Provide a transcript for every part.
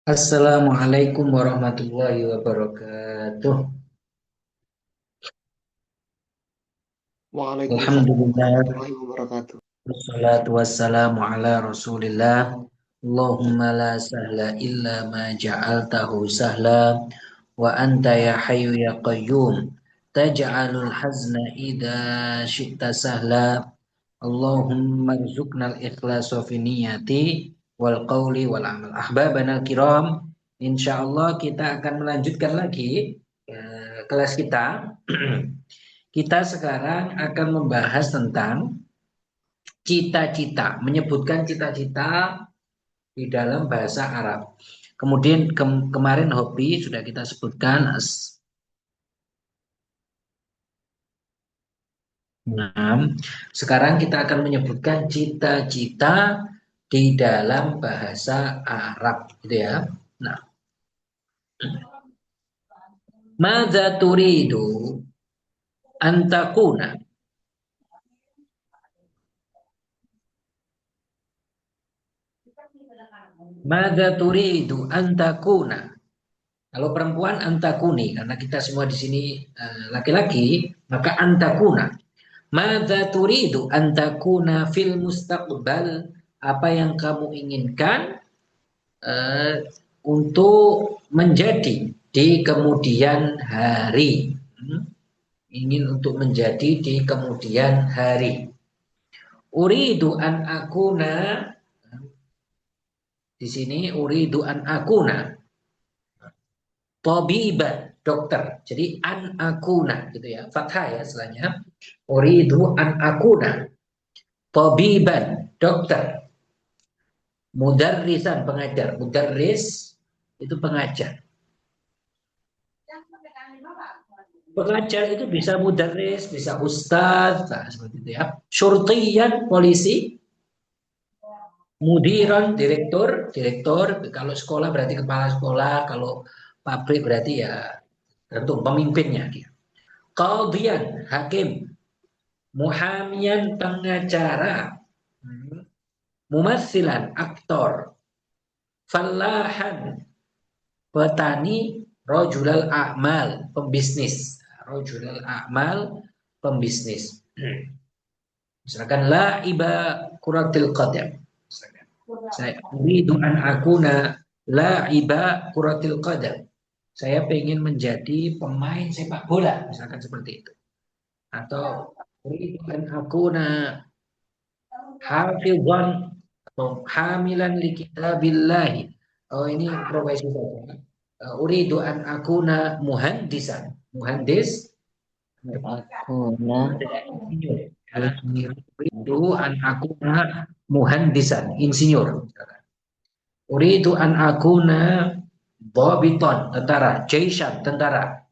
Assalamualaikum warahmatullahi wabarakatuh. Waalaikumsalam Alhamdulillah, warahmatullahi wabarakatuh. wassalatu wassalamu ala rasulillah. Allahumma la sahla illa ma ja'altahu sahla. Wa anta ya hayyu ya qayyum. Taj'alul hazna idha syi'ta sahla. Allahumma rzuqnal ikhlasa fi niyati wal qawli wal amal. Ahbabanal kiram, insyaallah kita akan melanjutkan lagi kelas kita. Kita sekarang akan membahas tentang cita-cita, menyebutkan cita-cita di dalam bahasa Arab. Kemudian kemarin hobi sudah kita sebutkan. Sekarang kita akan menyebutkan cita-cita di dalam bahasa Arab, gitu ya. Nah, madza turidu antakuna. Madza turidu antakuna. Kalau perempuan antakuni, karena kita semua di sini laki-laki, maka antakuna. Madza turidu antakuna fil mustaqbal. Apa yang kamu inginkan eh, untuk menjadi di kemudian hari. Ingin untuk menjadi di kemudian hari. Uridu an akuna, di sini uridu an akuna tabiban, dokter. Jadi an akuna gitu ya, fathah ya setelahnya. Uridu an akuna tabiban, dokter. Mudarrisan, pengajar. Mudarris itu pengajar. Pengajar itu bisa mudarris, bisa ustadz, nah, seperti itu ya. Syurtiyan, polisi. Mudiran, direktur. Direktur, kalau sekolah berarti kepala sekolah, kalau pabrik berarti ya tentu pemimpinnya dia. Qadhiyan, hakim. Muhamian, pengacara. Mumatsilan, aktor. Fallahan, petani. Rojulal a'mal, pembisnis. Rojulal a'mal, pembisnis. Misalkan la'iba kuratil qadam. Saya uridu an akuna la'iba kuratil qadam. Saya ingin menjadi pemain sepak bola, misalkan seperti itu. Atau uridu an akuna hafizan atau hamilan li kitabillahi. Oh, ini profesi saja. Uridu an akuna muhandisan. Muhandis Akuna insinyur. Uridu an akuna muhandisan, insinyur. Uridu an akuna dhabiton, tentara. Jaishan, tentara.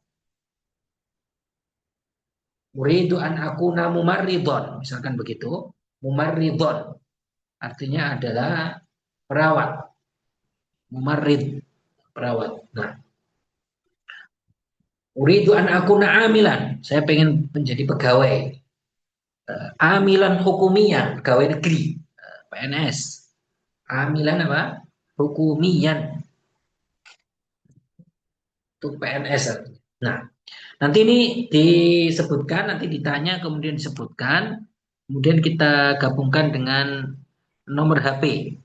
Uridu an akuna mumarridon, misalkan begitu. Mumarridon artinya adalah perawat. Mumarrid, perawat. Nah, uridu an akuna amilan, saya pengen menjadi pegawai. Amilan hukumian, pegawai negeri, PNS. Amilan apa? Hukumian, itu PNS. Nah, nanti ini disebutkan, nanti ditanya, kemudian disebutkan, kemudian kita gabungkan dengan nomor HP.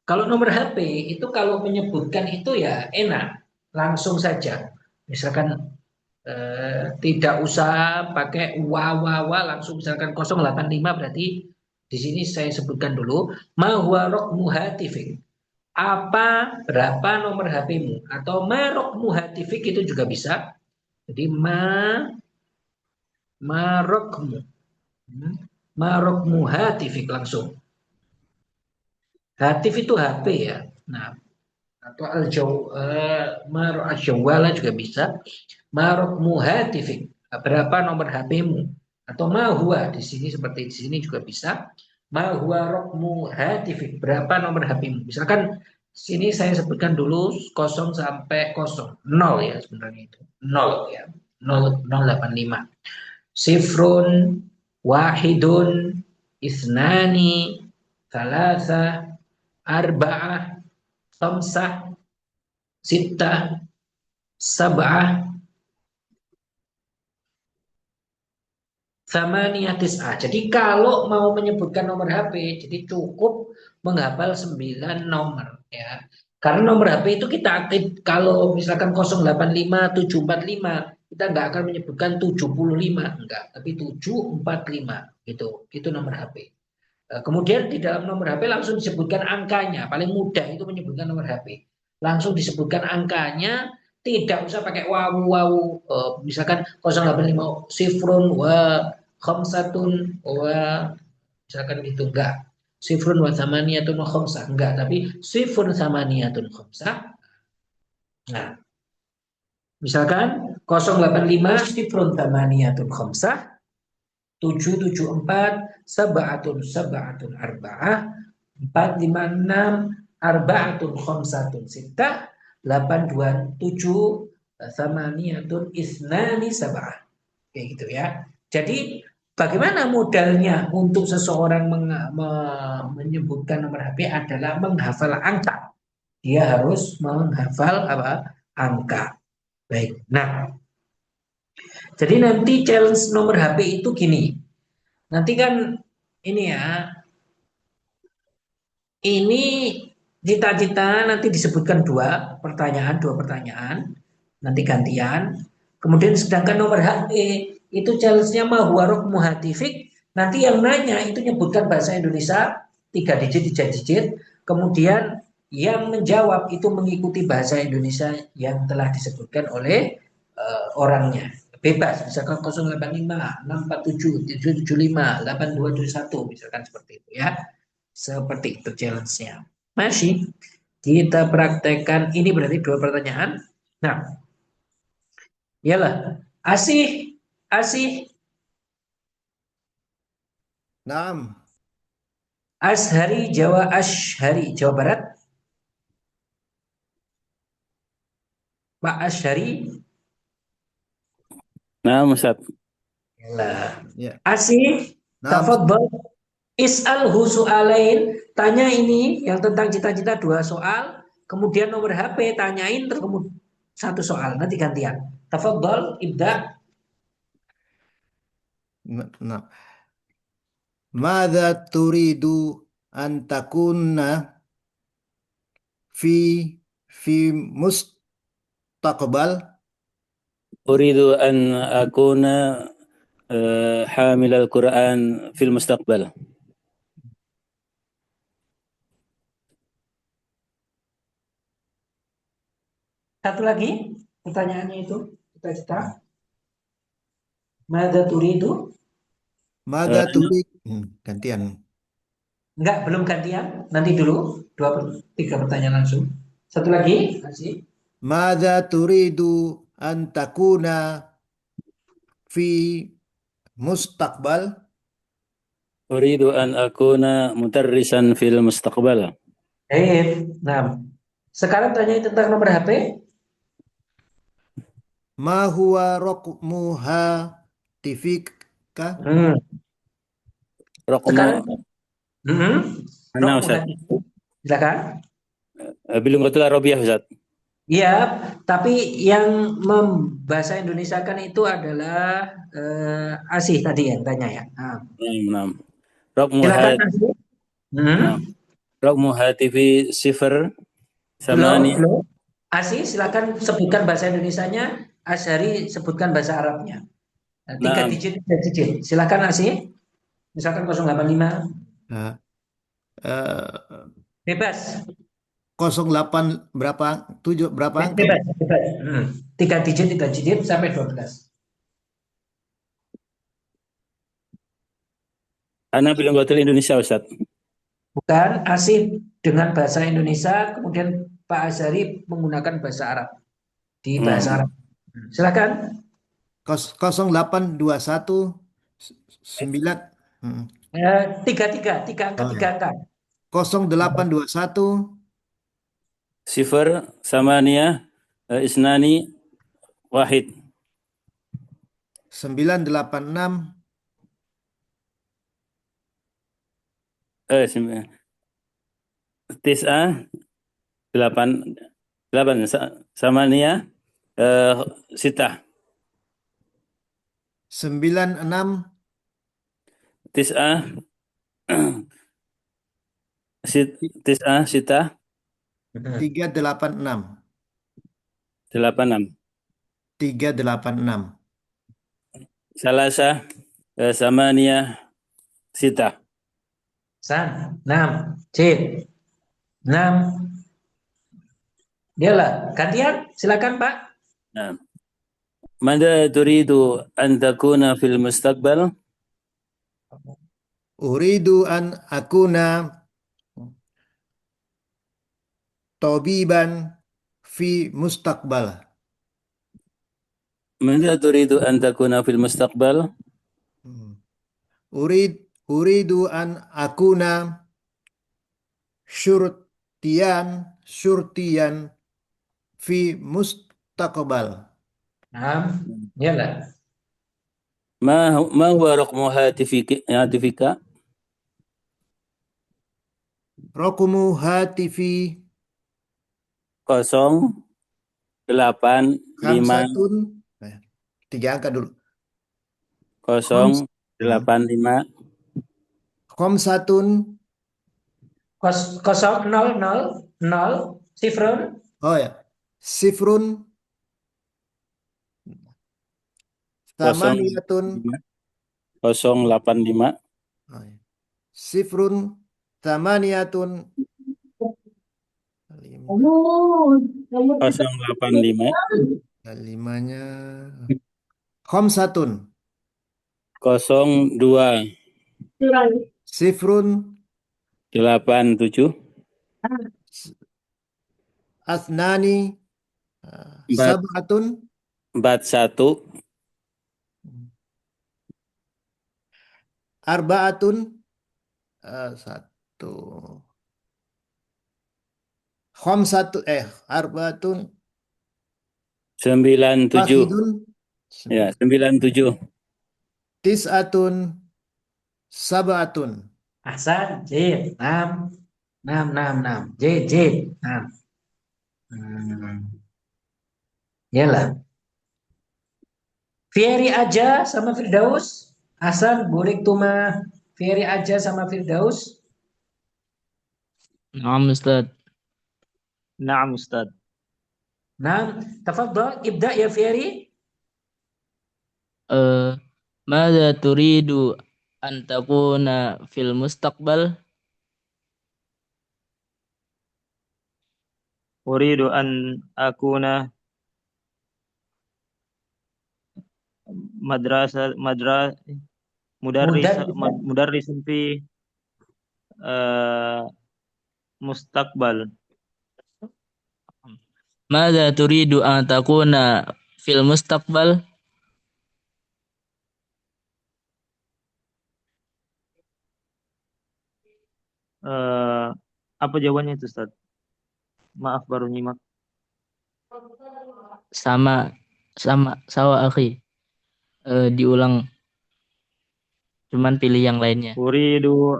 Kalau nomor HP itu kalau menyebutkan itu ya enak, langsung saja. Misalkan tidak usah pakai wa langsung, misalkan 085 berarti di sini saya sebutkan dulu ma huwa raqmu hatifik. Apa berapa nomor HP-mu, atau ma raqmu hatifik itu juga bisa. Jadi ma raqmu. Ma raqmu hatifik langsung. Hatif itu HP ya. Nah, atau al-jawwala juga bisa. Marok muhatifik, berapa nomor HP-mu, atau mahua di sini, seperti di sini juga bisa. Mahua rokmu hatifik, berapa nomor HP-mu. Misalkan sini saya sebutkan dulu 0 sampai 0, 0 ya sebenarnya itu. 0 ya. 085. Sifrun, wahidun, isnani, thalatha, arba'ah, khamsah, sittah, sab'ah, tsamaniyah, tis'ah. Jadi kalau mau menyebutkan nomor HP, jadi cukup menghafal 9 nomor ya. Karena nomor HP itu kita kalau misalkan 085745 kita nggak akan menyebutkan 75 enggak, tapi 745 gitu. Itu nomor HP. Kemudian di dalam nomor HP langsung disebutkan angkanya. Paling mudah itu menyebutkan nomor HP. Langsung disebutkan angkanya, tidak usah pakai wawu wawu. Misalkan 085 sifrun wa khamsatun wa misalkan gitu enggak. Sifrun wa thamaniyatun wa khamsah enggak, tapi sifrun thamaniyatun khamsah. Nah, misalkan 085 sifrun thamaniyatun khamsah, 774 sab'atun sab'atun arba'ah, 456 arba'atun khamsatun sittah, 827 thamaniyatun isnani sab'ah. Kayak gitu ya. Jadi bagaimana modalnya untuk seseorang menyebutkan nomor HP adalah menghafal angka. Dia harus menghafal apa? Angka. Baik. Nah, jadi nanti challenge nomor HP itu gini. Nanti kan ini ya, ini cita-cita nanti disebutkan dua pertanyaan, nanti gantian. Kemudian sedangkan nomor HP itu challenge-nya mahwarok muhatifik. Nanti yang nanya itu nyebutkan bahasa Indonesia 3 digit, 3 digit. Kemudian yang menjawab itu mengikuti bahasa Indonesia yang telah disebutkan oleh orangnya. Bebas, misalkan 085, 647, 775, 8271, misalkan seperti itu ya. Seperti itu challenge-nya. Masih kita praktekkan, ini berarti 2 pertanyaan. Nah, iyalah. Asih, Asih, Naam. Ashari, Jawa, Ashari, Jawa Barat. Pak Ashari. Nah, Ustaz. Iyalah. Ya. Asih, Naam. tafadhol. Is'alhu su'alain. Tanya ini yang tentang cita-cita 2 soal. Kemudian nomor HP tanyain terus kemudian 1 soal. Nanti gantian. Tafadhol, ibda. Naam. Madza turidu an takuna fi fi mustaqbal? أريد أن أكون حامل القرآن في المستقبل. Satu lagi pertanyaannya itu cita-cita. Mada turidu? Madza turid gantian. Enggak, belum gantian. Nanti dulu 3 pertanyaan langsung. Satu lagi, kasih. Madza turidu an takuna fi mustaqbal? أريد أن أكون مدرسا في المستقبل. Nah, sekarang tanya tentang nomor HP. Ma huwa raqmuha tifika? Hmm. رقم Sekarang, أنا Rokmu أستاذ hati. Silakan. باللغة العربية أستاذ. Iya, tapi yang bahasa Indonesia kan itu adalah Asih tadi yang tanya ya. Nah, نعم نعم. رقم silakan هات Asih. نعم. رقم هاتفي 0 Belum, 8. belum. Asih, silakan sebutkan bahasa Indonesianya. Asyari sebutkan bahasa Arabnya. Nah, tiga نعم. digit, 3 digit. Silakan Asih. Misalkan 085. Nah, eh, Bebas. 08 berapa? 7 berapa angka? Bebas, bebas. 3 digit, 3 digit sampai 12. أنا باللغة الإندونيسية أستاذ. Bukan Asih dengan bahasa Indonesia, kemudian Pak Azhari menggunakan bahasa Arab. Di bahasa Arab. Silakan. 0821 9 Tiga, tiga, tiga angka, oh, tiga ya. angka. 0821 0 8 إثنان 1 986 9 8 8 Samaniyah sitah 96 tis'ah tis'ah sitah 386 86 386 salasa samaniyah sitah. San, 6. Cid, 6. Dialah. Gantian, silakan Pak. Nah, mada turidu an takuna fil mustaqbal? Uridu an akuna tabiban fi mustaqbal. Mada turidu an takuna fil mustaqbal? Hmm. Uridu an akuna syurtiyan fi mustaqbal. 6. Dialah. Ma huwa raqmu hatifika? Raqmu hatifi 085 khamsatun, 3 angka dulu. 085 Khamsatun, Kosong, nol, nol, nol, sifrun. oh ya, sifrun, samaniyatun, 085 oh ya, sifrun, samaniyatun, 5, 085 limanya, khamsatun, 02 sifrun, 87 asnani, sab'atun, 41 arba'atun, satu, khamsatu, arba'atun, 97 wahidun, ya 97 tis'atun, sab'atun. Ahsan, Cid, 6. 6, 6, 6. Cid, Cid, 6. Yalah. Fieri aja sama Firdaus. Hasan, Burik Tuma, Fieri aja sama Firdaus. نعم أستاذ. نعم أستاذ. 6. Tafadhal, ibda ya Fieri. ماذا تريد أن تكون في المستقبل؟ أريد أن أكون مدرسا في مستقبل. ماذا تريد أن تكون في المستقبل؟ Apa jawabannya itu Ustaz? Maaf baru nyimak. Sama sawa akhi. Diulang. Cuman pilih yang lainnya. Uridu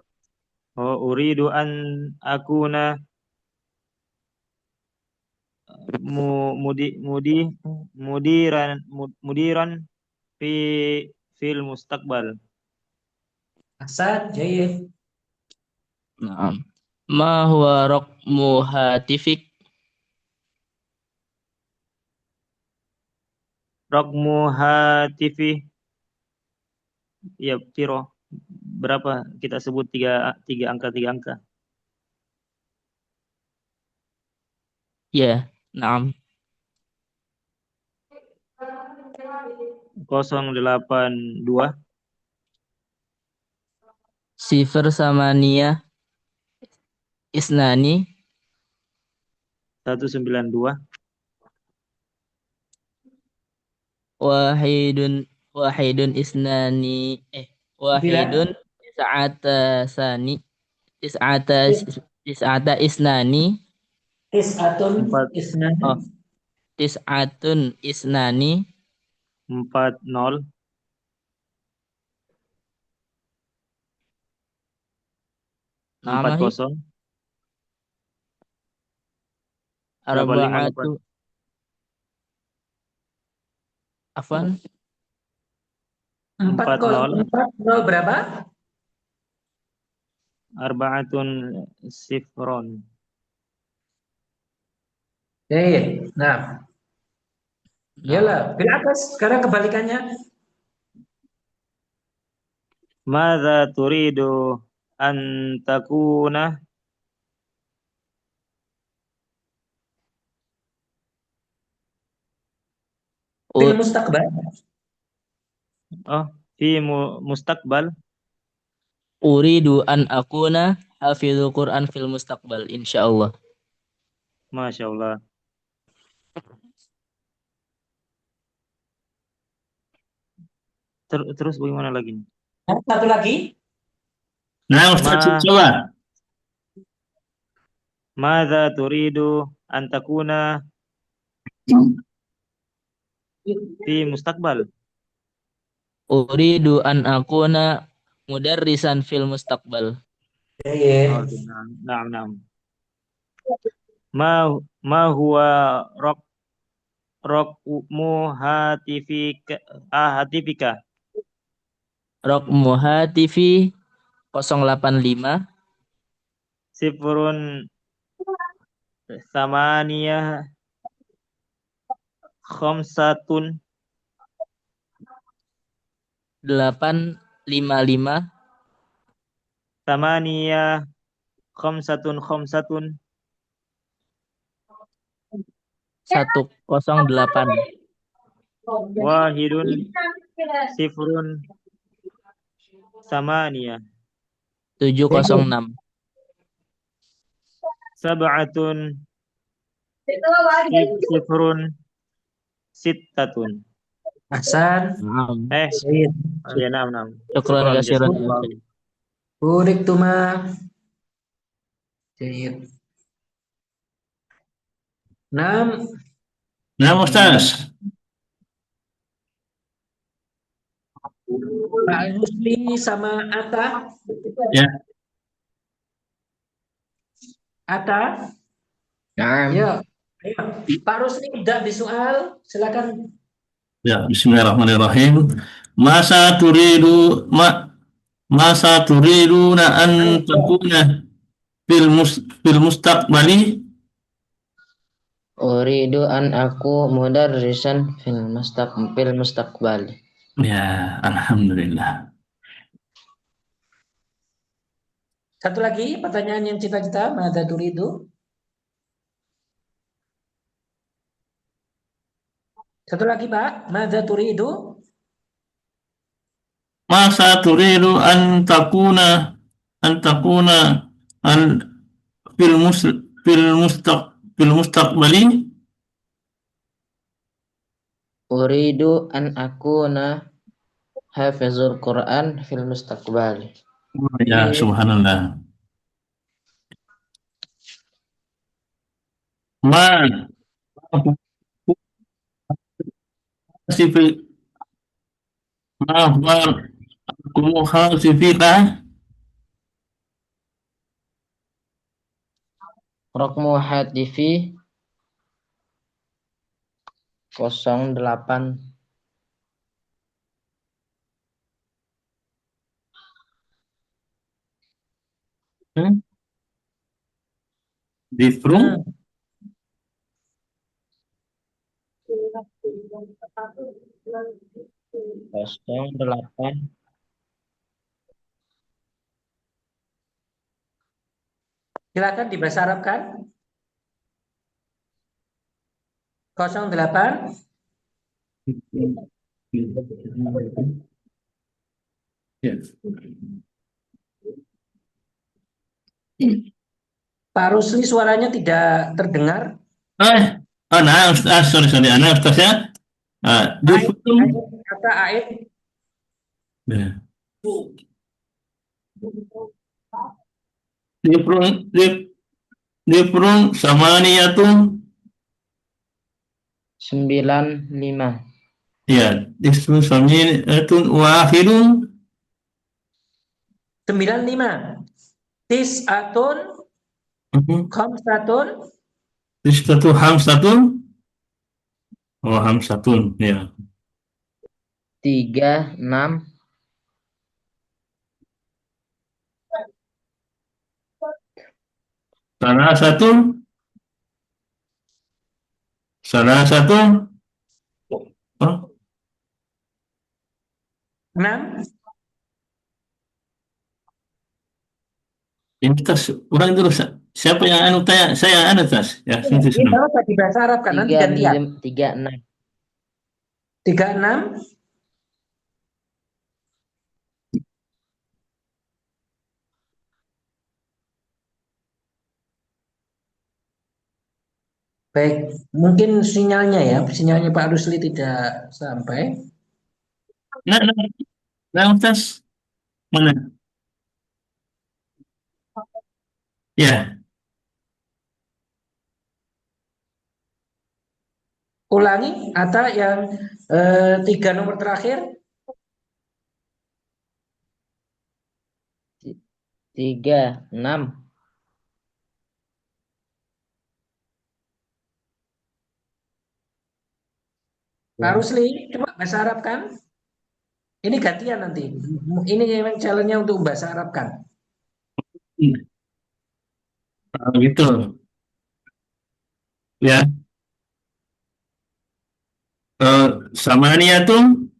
an akuna mudiran fil mustaqbal. Hasan, Jayid. نعم. ما هو رقم هاتفك؟ Raqmu hatifi, ya piro, berapa kita sebut tiga angka. Ya, نعم. 082 صفر ثمانية إثنان 192 واحد واحد إثنان واحد Bila? تسعة ثاني تسعة إثنان Tis'atun, Empat. isnan. تسعة إثنان 40 نعم أخي. 40 85 lupa. arba'atu afan 40 4 berapa? arba'atun sifron. Nah, iyalah. Bil atas. Sekarang kebalikannya. Madza turidu an takuna Fil U- mustaqbal. fi mustaqbal. uridu an akuna hafizul Quran fil mustaqbal insyaallah. Masya Allah. Terus bagaimana lagi? Satu lagi. Nah, Ustaz, coba. Madza turidu an takuna fi mustaqbal. Uridu an akuna mudarrisan fil mustaqbal. Oh, na'am. Ma huwa raqmu hatifika. Raqmu hatifi 085 Sifrun samaniyah khamsatun 855 samaniyah khamsatun 108 wahidun sifrun samaniyah 706 sab'atun sifrun sittatun. Hasan. Naam. Sayyid. Ya, na'am. Syukran kasiran. Burik tuma. Sayyid. Nah, Ustaz. Pak Rusli sama Ata. Ya. Ata. Nah, Ya. Ayo. Pak Rusli tidak disoal. Silakan. Ya, bismillahirrahmanirrahim. Masa turiduna an takuna fil mustaqbali? Uridu an aku mudarrisan fil mustaqbal. Ya, alhamdulillah. Satu lagi pertanyaan yang cita-cita. Mada turidu? Satu lagi Pak. Mada turidu? Masa turidu an takuna an fil mustaqbali? Uridu an akuna hafizul Quran fil mustaqbal. Ya, subhanallah. Ma sifi sifika Rokmu hatifi 08 difru 08 Silakan dibahasa Arabkan. 08. Ya. Pak Rusli suaranya tidak terdengar. Nah, Ustaz, sorry, Ana Ustaz ya. Kata Aid. Ya. Difrun samaniyatun 95 ya, difrun samaniyatun wahidun 95. Tis'atun khamsatun Sittatu hamsatun. Oh, hamsatun. Ya. 36. Salah satu. Oh, 6. ini tas. Ulang dulu. Siapa yang anu tanya? Saya yang anu tas. Ya, sini. Ini apa di bahasa Arab kan? Nanti gantian. 36. 36. Baik, mungkin sinyalnya Pak Rusli tidak sampai. Nah, tas. Mana? Ya. Ulangi, Ata yang 3 nomor terakhir. 36. Pak Rusli, coba bahasa Arab kan? Ini gantian nanti. Ini memang challenge-nya untuk bahasa Arab kan? Gitu. Ya. Samaniyatun.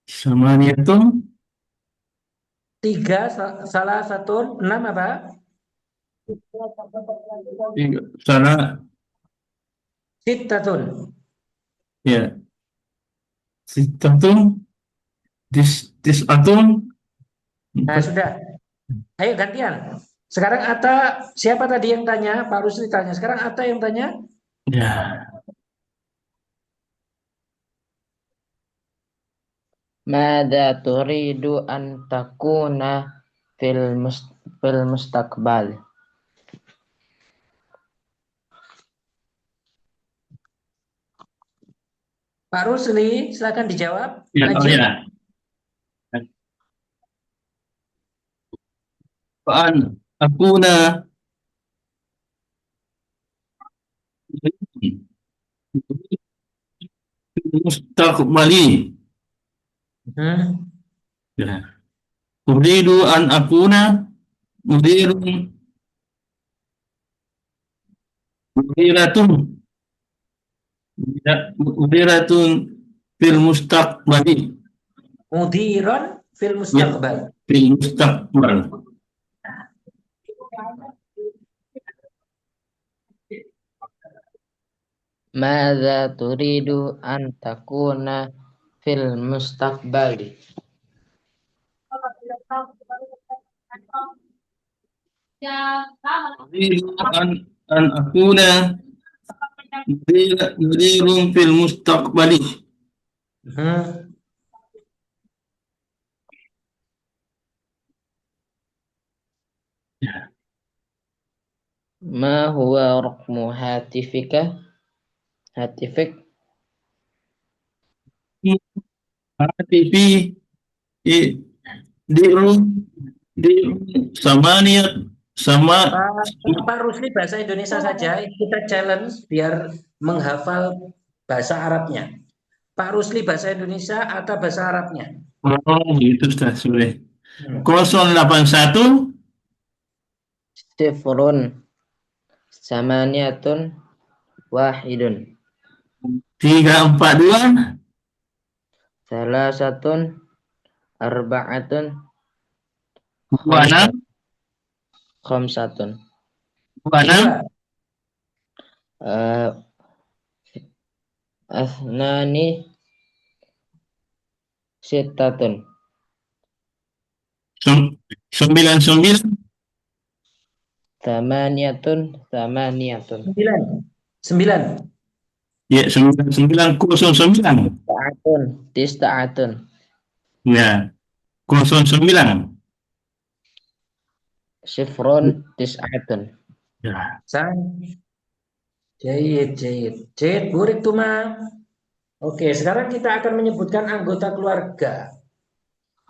Samaniyatun. 3, salah satu, 6 apa? Salah. Sittatun. Ya. Sittatun. Tis'atun. Nah, sudah. Ayo gantian. Sekarang Ata, siapa tadi yang tanya? Pak Rusli tanya. Sekarang Ata yang tanya. Ya. Mada turidu an takuna fil mustaqbal? Pak Rusli, silakan dijawab. Ya, oh Najib. ya. Fa'an akuna mustaqbali. Ya. Uridu an akuna mudiratun mudiratun fil mustaqbali. Mudiron fil mustaqbal. Fil mustaqbal. Mada turidu an takuna fil mustaqbal? Uridu an akuna mudirun fil mustaqbali. Ma huwa raqmu hatifika? Hatifik? Hatifi dirun samaniyat sama. Pak Rusli bahasa Indonesia saja. Kita challenge biar menghafal bahasa Arabnya. Pak Rusli bahasa Indonesia atau bahasa Arabnya? Oh, gitu sudah sudah. 081 Sifrun samaniyatun wahidun 342 salasatun arba'atun 26 khamsatun 26 asnani sittatun 99 tamaniyatun 9. ya 9909 tis'atun ya 09 sifrun tis'atun. ya. Jayid. Burik Tuma. Oke, sekarang kita akan menyebutkan anggota keluarga.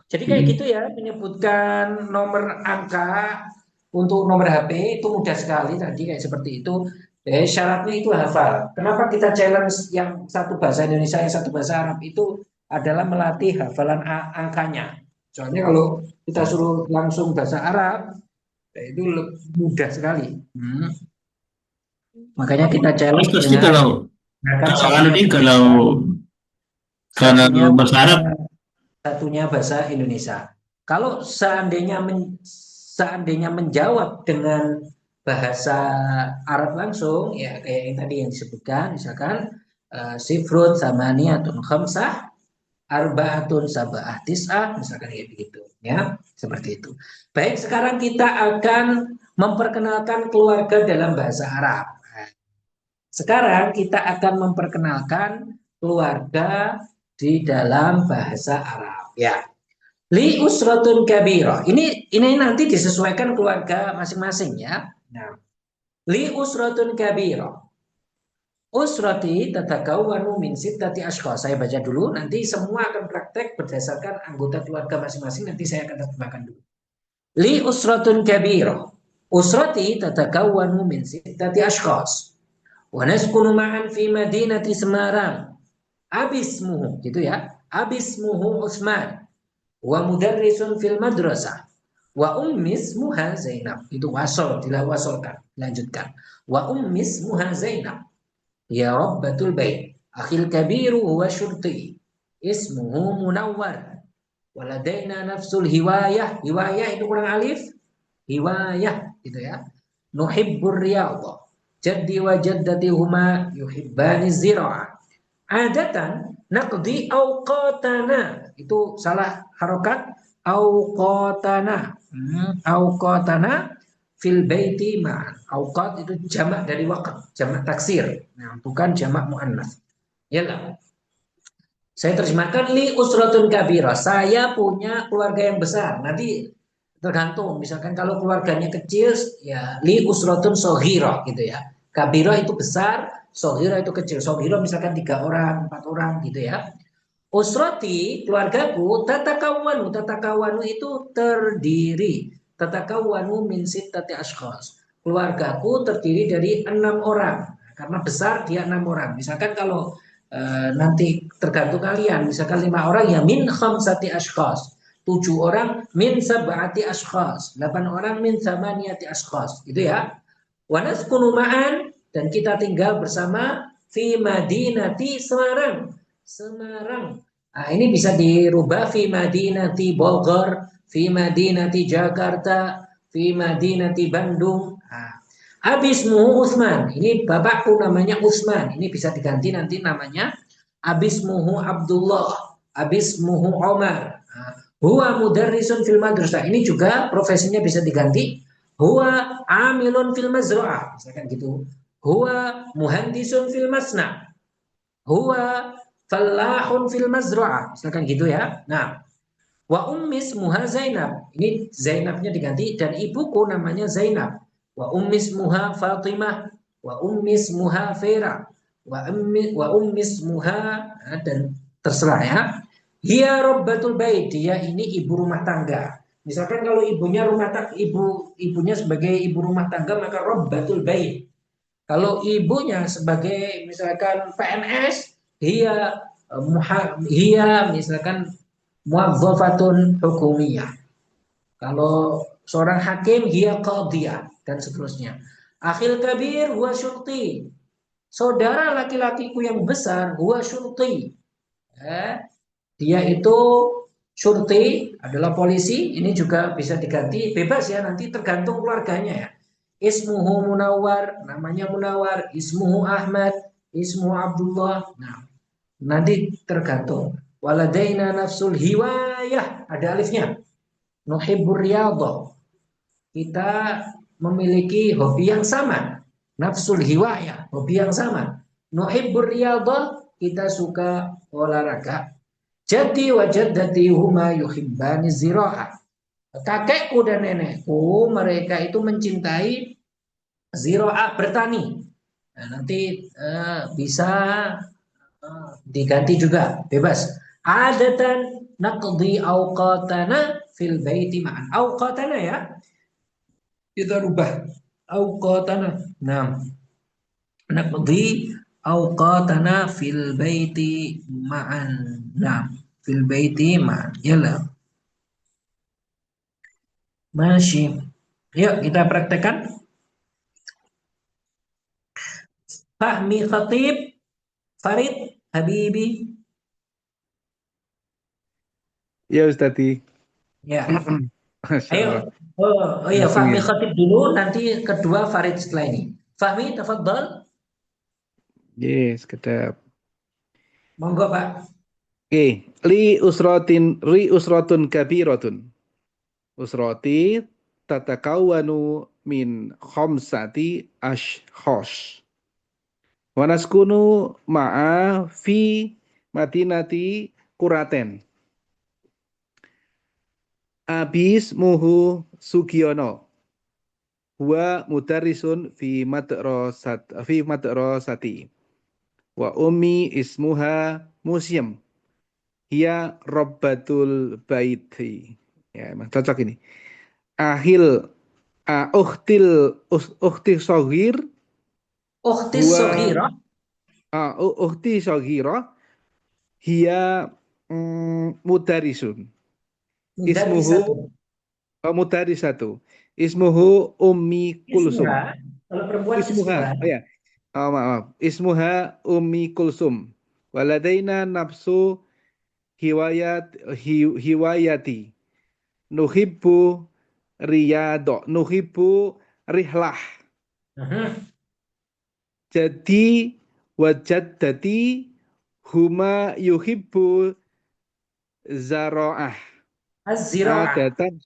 Jadi kayak gitu ya, menyebutkan nomor angka untuk nomor HP itu mudah sekali tadi kayak seperti itu. Syaratnya itu hafal. Kenapa kita challenge yang satu bahasa Indonesia, yang satu bahasa Arab itu adalah melatih hafalan angkanya. Soalnya kalau kita suruh langsung bahasa Arab, itu mudah sekali. Makanya kita challenge Ustaz ini dengan kalau bahasa Arab satunya bahasa Indonesia. Kalau seandainya menjawab dengan bahasa Arab langsung, ya kayak yang tadi yang disebutkan, misalkan sifrun samaniyatun khamsah arba'atun sab'ah tis'ah, misalkan kayak begitu, ya seperti itu. Baik, sekarang kita akan memperkenalkan keluarga dalam bahasa Arab. Sekarang kita akan memperkenalkan keluarga di dalam bahasa Arab, ya. Li usratun kabira. Ini nanti disesuaikan keluarga masing-masing, ya. Nah, li usratun kabira. Usrati tatakawwanu min sittati ashkhas. Saya baca dulu, nanti semua akan praktek berdasarkan anggota keluarga masing-masing, nanti saya akan terjemahkan dulu. Li usratun kabira. Usrati tatakawwanu min sittati ashkhas. Wa naskunu ma'an fi madinati Semarang. Abismuhu, gitu ya. Abismuhu Utsman. Wa mudarrisun fil madrasah. Wa ummismuha Zainab. Itu wasol, dilawasolkan. Lanjutkan. Wa ummismuha Zainab. Ya Rabbatul Bait. Akhil kabiru huwa syurti. Ismuhu Munawwar. Waladaina nafsul hiwayah. Hiwayah itu kurang alif. Hiwayah, gitu ya. Nuhibbur riyadhah. Jaddi wa jaddati huma yuhibbani zira'ah. Adatan naqdi awqatana. Itu salah harokat. Awqatana. Awqatana fil baiti ma'an. Awqat itu jamak dari waqt, jamak taksir. Nah, bukan jamak muannas. Yalah. Saya terjemahkan li usratun kabira. Saya punya keluarga yang besar. Nanti tergantung. Misalkan kalau keluarganya kecil, ya li usratun soghira gitu ya. Kabira itu besar, soghira itu kecil. Soghira misalkan 3 orang, 4 orang gitu ya. Usrati, keluargaku, tatakawwanu itu terdiri. Tatakawwanu min sittati ashkhas. Keluargaku terdiri dari 6 orang. Karena besar dia 6 orang. Misalkan kalau nanti tergantung kalian, misalkan 5 orang ya min khamsati ashkhas. 7 orang min sab'ati ashkhas. 8 orang min thamaniyati ashkhas. Gitu ya. Wa naskunu ma'an, dan kita tinggal bersama fi madinati Semarang. Semarang. Nah, ini bisa dirubah fi madinati Bogor, fi madinati Jakarta, fi madinati Bandung. Nah, abismuhu Utsman. Ini bapakku namanya Utsman. Ini bisa diganti nanti namanya abismuhu Abdullah, abismuhu Omar. Nah, huwa mudarrisun fil madrasah. Ini juga profesinya bisa diganti. Huwa amilun fil mazra'ah. Misalkan gitu. Huwa muhandisun fil masna. Huwa fallahun fil mazra'ah. Misalkan gitu ya. Nah, wa ummismuha Zainab. Ini Zainabnya diganti dan ibuku namanya Zainab. Wa ummismuha Fatimah. Wa ummismuha Vera. Wa ummismuha, dan terserah ya. Hiya Rabbatul Bait. Dia ini ibu rumah tangga. Misalkan kalau ibunya ibunya sebagai ibu rumah tangga, maka Rabbatul Bait. Kalau ibunya sebagai misalkan PNS, hiya misalkan muwazzafatun hukumiyah. Kalau seorang hakim, hiya qadiyah, dan seterusnya. Akhil kabir huwa syurti. Saudara laki-lakiku yang besar huwa syurti. Dia itu syurti, adalah polisi. Ini juga bisa diganti, bebas ya, nanti tergantung keluarganya ya. Ismuhu Munawwar, namanya Munawwar. Ismuhu Ahmad, ismuhu Abdullah. Nah, nanti tergantung. Waladaina nafsul hiwayah, ada alifnya. Nuhibbur riyadhah. Kita memiliki hobi yang sama. Nafsul hiwayah, hobi yang sama. Nuhibbur riyadhah, kita suka olahraga. Jaddi wa jaddati huma yuhibbani zira'ah. Kakekku dan nenekku, mereka itu mencintai zira'ah, bertani. Nah, nanti bisa diganti juga, bebas. Adatan naqdi awqatana fil baiti ma'an. Awqatana ya. Kita rubah auqatana. Nah, naqdi auqatana fil baiti ma'an. Nah, fil baiti ma'an. Yalla. Masih. Yuk kita praktekkan. Fahmi khatib Farid Habibi. Ya Ustadi. Ya. Masya Allah. Ayo. Oh iya, Langsung Fahmi ya. Khatib dulu, nanti kedua Farid setelah ini. Fahmi, tafadhol. Yes, kedap. Monggo, Pak. Oke, li usratun kabiratun. Usrati tatakawanu min khamsati ashkhos. Wa naskunu ma'a fi madinati Kuraten. Abis muhu Sugiono. Huwa mudarrisun fi madrasati. Wa ummi ismuha Museum. Hiya Robbatul Baiti. Ya, emang cocok ini. Ahil ukhti sohir Ukhtis huwa Soghirah. ukhti sohira hiya mudarisun. Dari Ismuhu satu. mudarisatu. Ismuhu Ummi Kulsum. Ismuha. Kalau perempuan Ismuha, ismuha. oh ya. Oh, maaf. Ismuha Ummi Kulsum. Waladaina nafsu hiwayati. Nuhibbu nuhibbu rihlah. Mhm. Jadi wajaddati huma yuhibbu zaro'ah. Az-zira'ah. Adatan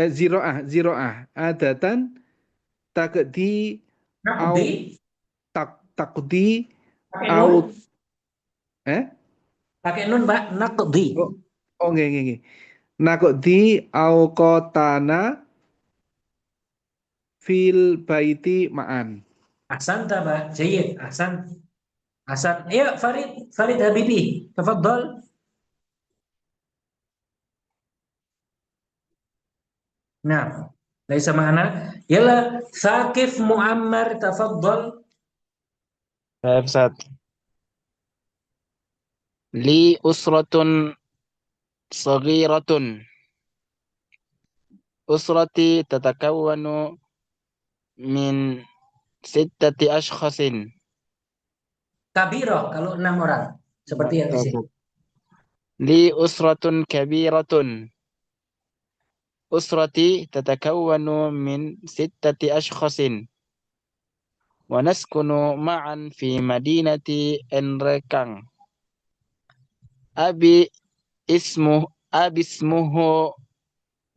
ziro'ah. Adatan takdi Naqdi. au takdi Pakai nun. au eh Pakai nun, Pak. Naqdi. oh nggih nggih nggih. Nakdi au qatana fil baiti ma'an. Ahsan, Pak. Jayid. Ahsan. Ahsan. Ayo, Farid. Farid Habibi. Tafadhol. Nah, laisa ma'ana. Yalla, Thaqif Muammar. Tafadhol. Baik, Ustaz. Li usratun saghiratun. Usrati tatakawwanu min sittati ashkhasin. Kabiro kalau 6 orang. Seperti yang di sini. Li usratun kabiratun. Usrati tatakawwanu min sittati ashkhasin. Wa naskunu ma'an fi madinati Enrekang. Abismuhu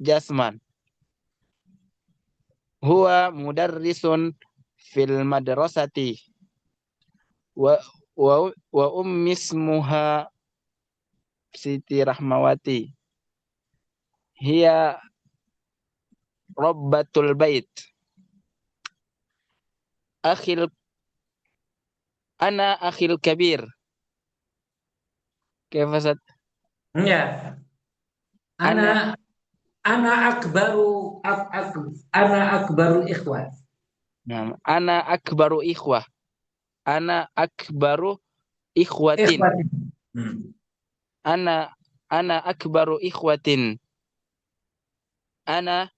Jasman. Huwa mudarrisun fil madrasati. Wa ummismuha Siti Rahmawati. Hiya Rabbatul Bait. Akhil kabir. Kaifa Ustaz? Ya. Ana Ana akbarul ikhwan. Nah, ana akbaru ikhwah. Ana akbaru ikhwatin. Ikhwatin. Hmm. Ana akbaru ikhwatin. Ana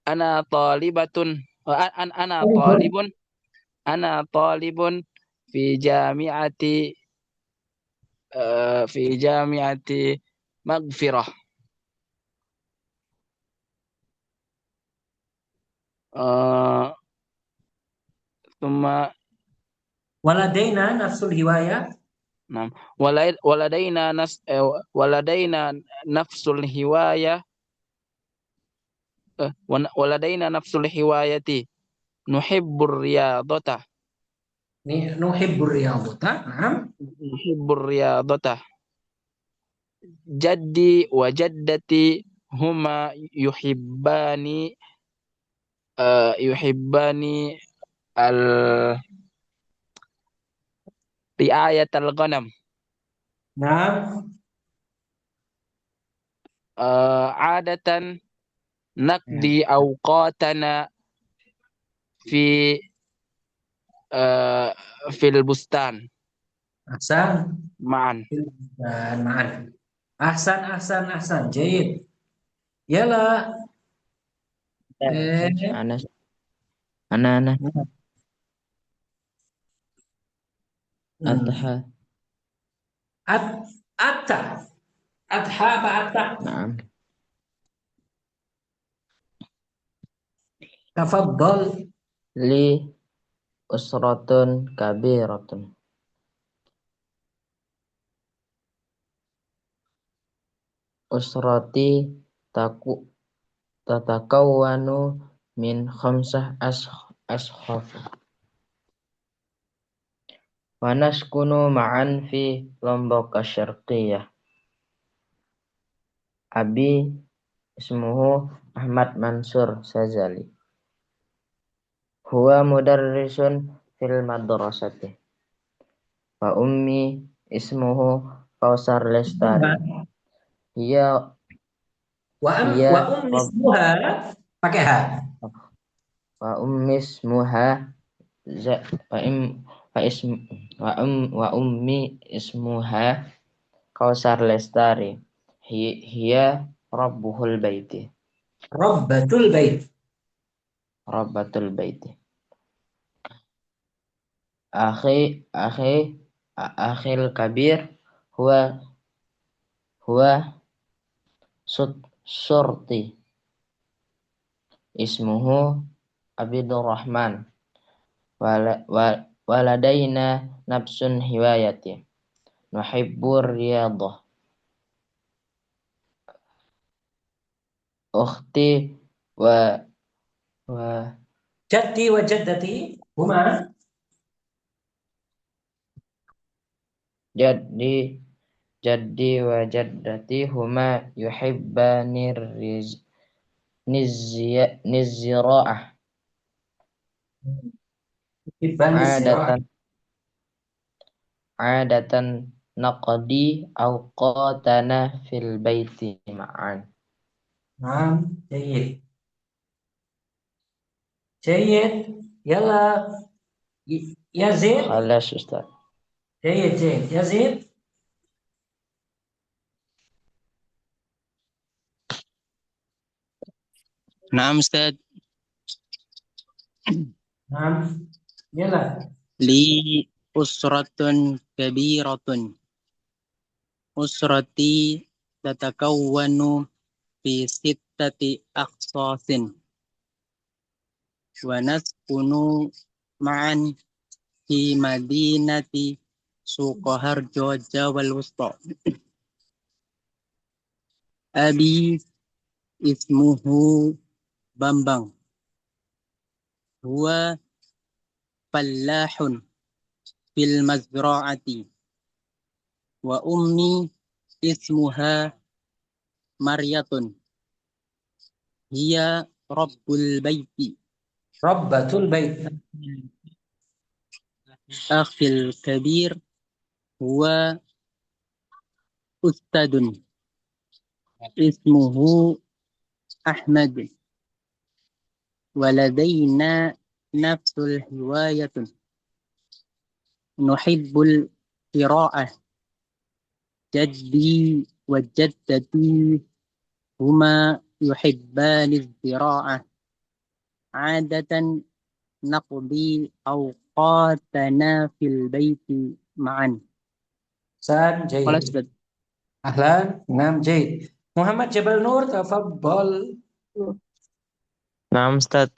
ana talibatun ana talibun fi jami'ati Maghfirah. Thumma Waladaina nafsul hiwaya. Nah, waladaina nafsul hiwaya waladaina nafsul hiwayati nuhibbur riyadata. Nuhibbur riyadata. Naam. Nuhibbur riyadata. Jaddi wa jaddati huma yuhibbani al riayat al-ghanam. Naam. Adatan نقضي أوقاتنا في في البستان Ahsan. معا. Dan ma'an. Ahsan. Jayid. Yala. Eh. أنا Hmm. أضحى. Atta. Adha apa atta? نعم. Tafaddal. لي أسرة كبيرة. أسرتي تتكون من 5 أشخاص ونسكن معا في لومبوك الشرقية. أبي اسمه أحمد منصور سازالي. هو مدرس في المدرسة. وأمي اسمه كوثر لستاري. هي Wa ummi رب. ismuha. Pakai ha. وأمي اسمها ز... وإم... واسم... وأمي اسمها كوثر لستاري. هي ربه البيت. Rabbatul bait. ربة البيت. أخي الكبير هو هو شرطي. اسمه عبد الرحمن. ولدينا نفس هواية. نحب الرياضة. أختي و Jaddi wa jaddati huma. جدي وجدتي هما يحبان الزراعة. Ibani zirah. عادة نقضي أوقاتنا في البيت معا. Naam, Jayid. Yalla. Yazid. خلاص أستاذ. Jayid. Yazid. نعم أستاذ. Naam. Yalla. لي أسرة كبيرة. أسرتي تتكون في 6 أقساط ونسكن معا في مدينة سوكوهارجو جاوا الوسطى. أبي اسمه بامبang. هو فلاح في المزرعة. وأمي اسمها مرية. هي رب البيت. Rabbatul bait. أخي الكبير هو أستاذ. اسمه أحمد. ولدينا نفس الهواية. نحب القراءة. جدي وجدتي هما يحبان الزراعة. عادة نقضي أوقاتنا في البيت معا. San, خلاص Jayid. أستاذ. Ahlan. Naam, Jayid. Muhammad Jabal Nur, tafaddal. نعم أستاذ.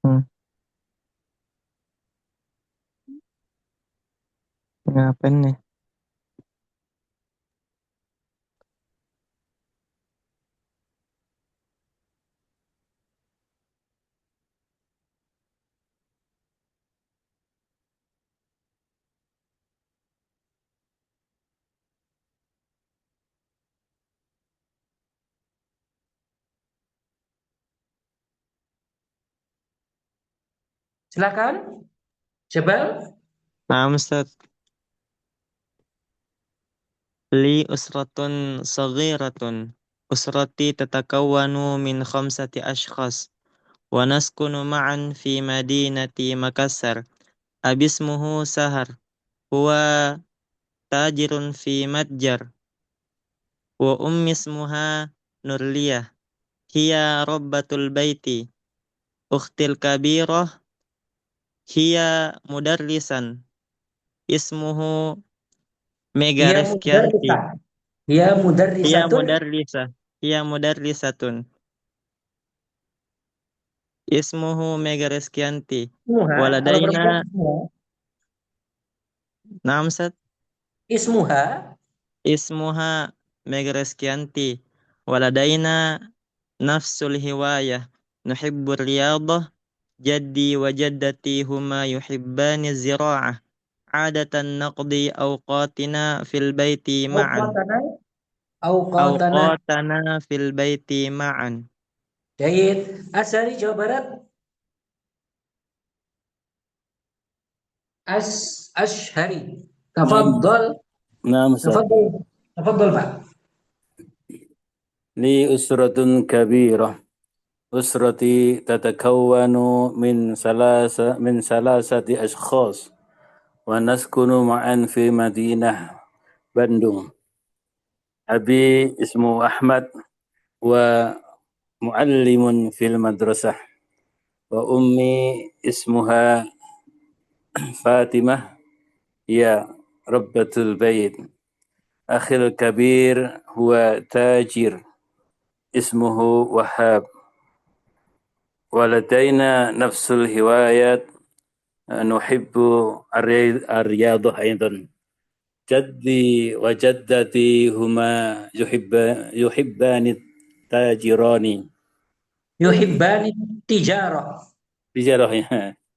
Hmm. Ngapain nih? Silakan. Jabal? نعم أستاذ. لي أسرة صغيرة. أسرتي تتكون من 5 أشخاص ونسكن معا في مدينة مكسر. أبي اسمه سهر، هو تاجر في متجر، وأمي اسمها نورلية، هي ربة البيت. أختي الكبيرة هي مدرسا، اسمه ميغا Dia ريفكيانتي. mudarrisah. Dia هي mudarrisatun. مدرسة هي مدرسة اسمه ميغا ريفكيانتي. Ismuha. Kalau perempuan ولدينا ismuha. نعم أستاذ. Ismuha. اسمها ميغا ريفكيانتي. ولدينا نفس الهواية، نحب الرياضة. جدي وجدتي هما يحبان الزراعة. عادة نقضي أوقاتنا في البيت معا. Awqatana. Awqatana. أوقاتنا في البيت معا. Jahit. Asari Jawa Barat. Ashari. نعم Tafadhol. نعم أستاذ. Tafadhol. Tafadhol, Pak. لي أسرة كبيرة. أسرتي تتكون من ثلاثة أشخاص ونسكن معا في مدينة بندung. أبي اسمه أحمد ومعلم في المدرسة، وأمي اسمها فاطمة، هي ربة البيت. أخي الكبير هو تاجر، اسمه وهاب. ولدينا نفس الهوايات، نحب الرياضة أيضا. جدي وجدتي هما يحبان التاجران. Yuhibbani tijarah. تجارة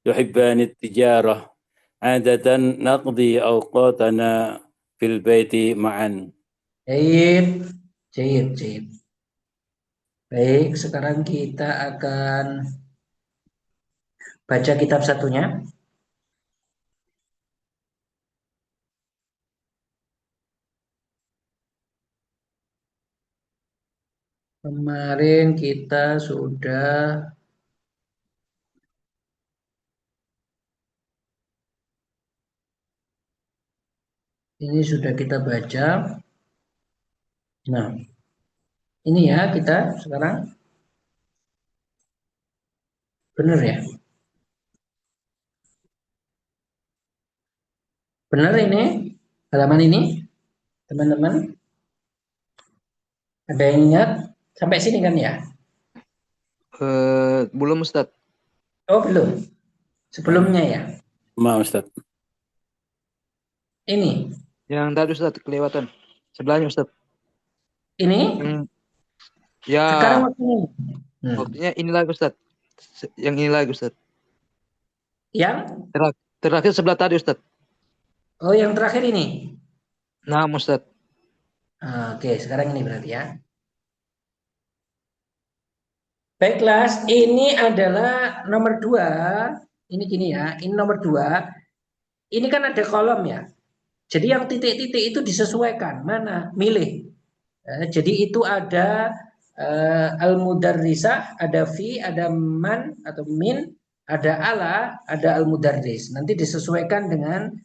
يحبان التجارة. عادة نقضي أوقاتنا في البيت معا. Jahit. Jahit. Jahit. Baik, sekarang kita akan baca kitab satunya. Kemarin kita sudah kita baca. Nah, ini ya kita sekarang. Benar ya? Benar ini halaman ini, teman-teman? Ada yang ingat sampai sini kan ya? Belum Ustaz. Oh belum. Sebelumnya ya. Maaf Ustaz. Ini. Yang tadi Ustaz kelewatan. Sebelahnya Ustaz. Ini. Ya. Sekarang waktunya. Waktunya ini lagi Ustaz. Yang ini lagi Ustaz. Yang? Terakhir sebelah tadi Ustaz. Oh yang terakhir ini. Nah Ustaz. Oke, sekarang ini berarti ya. Baiklah, ini adalah nomor 2. Ini gini ya, ini nomor 2. Ini kan ada kolom ya. Jadi yang titik-titik itu disesuaikan. Mana? Milih. Jadi itu ada al-mudarrisah, ada fi, ada man atau min, ada ala, ada al-mudarris. Nanti disesuaikan dengan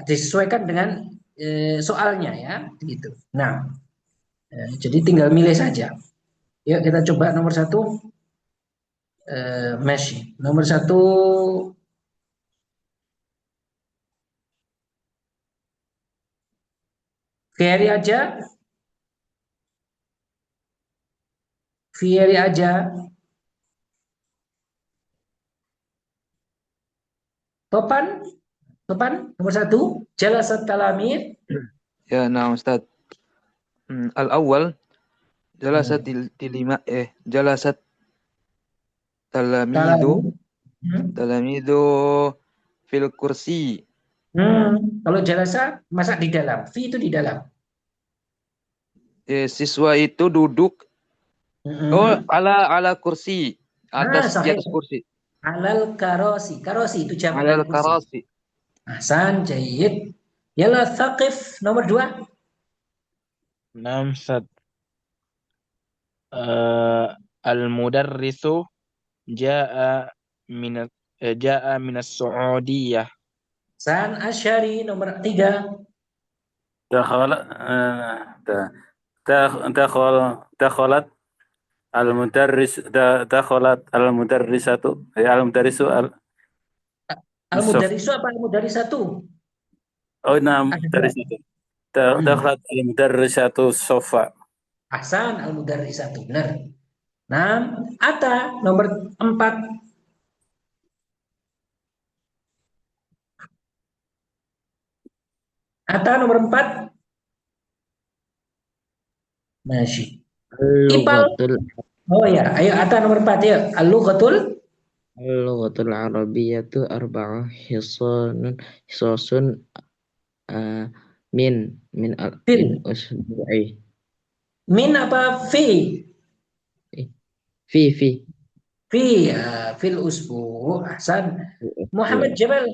disesuaikan dengan soalnya ya, gitu. Nah, jadi tinggal milih saja. Yuk kita coba nomor 1. Mesh. Nomor 1 Fieri aja. Fieri aja. Topan nomor 1. Jalasat talamid. Ya, nah Ustaz. Al-awwal jalasat jalasat talamidu fil kursi. Kalau jalasa masa di dalam, fi itu di dalam. Siswa itu duduk ala kursi, di atas kursi. Alal karosi. Karosi itu jamak dari Alal kursi. karasi. Ahsan, jayyid. Yalla thaqif nomor 2. Naam, Ustaz. Al-mudarrisu jaa min jaa minas Saudiyah. San Asyari nomor 3. دخل دخلت المدرسة المدرس الصف. Al-mudarrisu apa al-mudarrisatu? نعم Ada dua. مدرسة. دخلت المدرسة الصف. Ahsan, al-mudarrisatu. Benar. Nah, ata nomor 4. Ata nomor 4. Masih. Ipal. Al-lughatul Oh ya, ayo Ata nomor 4 ya. Al-lughatul al-lughatul arabiyyatu arba'ah hisasun uh, min min fil. usbu'i Min apa fi? fi Fi ya, fil usbu. Ahsan. Muhammad Jabal.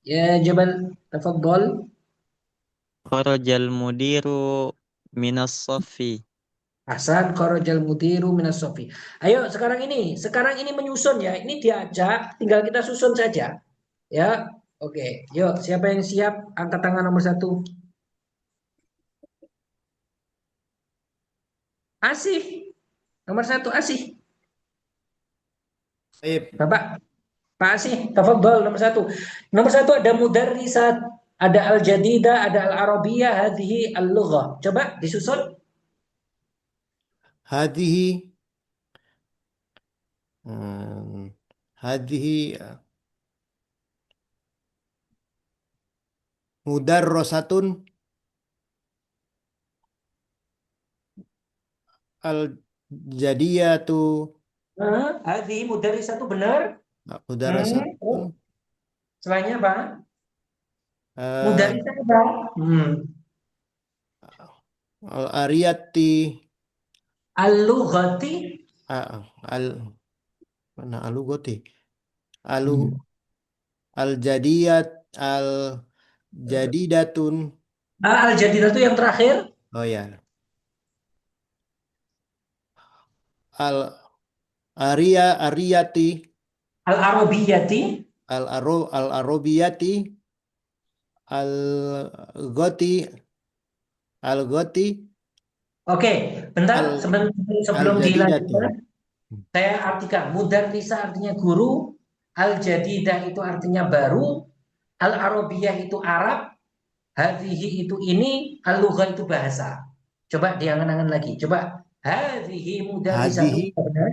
Ya Jabal, tafadhol. Kharajal mudiru minas saffi. Hasan kharajal mudiru minas sofi. Ayo sekarang ini menyusun ya. Ini diajak, tinggal kita susun saja. Ya, oke. Yuk, siapa yang siap? Angkat tangan nomor 1. Asih, nomor 1 Asih. Bapak, Pak Asih, tafadhol nomor 1. Nomor 1 ada mudarrisat, ada al-jadida, ada al-arabiyah, hadhihi al-lughah. Coba disusun. هذه هذه مدرسة الجدية Hadhihi mudarrisatu benar. مدرسة Oh, selainnya apa? Mudarrisat apa? الأريتي Al-lughati. mana alugoti al-jadiyat al-jadidatun Al-jadidah itu yang terakhir. oh ya al-ariyati Al-arabiyati. al-arabiyati al-goti Oke, bentar sebelum al-jadidati. dilanjutkan, saya artikan. Mudarrisa artinya guru, al-jadidah itu artinya baru, al-arabiyah itu Arab, hadhihi itu ini, al-lughah itu bahasa. Coba diangan-angan lagi. Coba hadhihi mudarrisatu. Hadhihi Benar.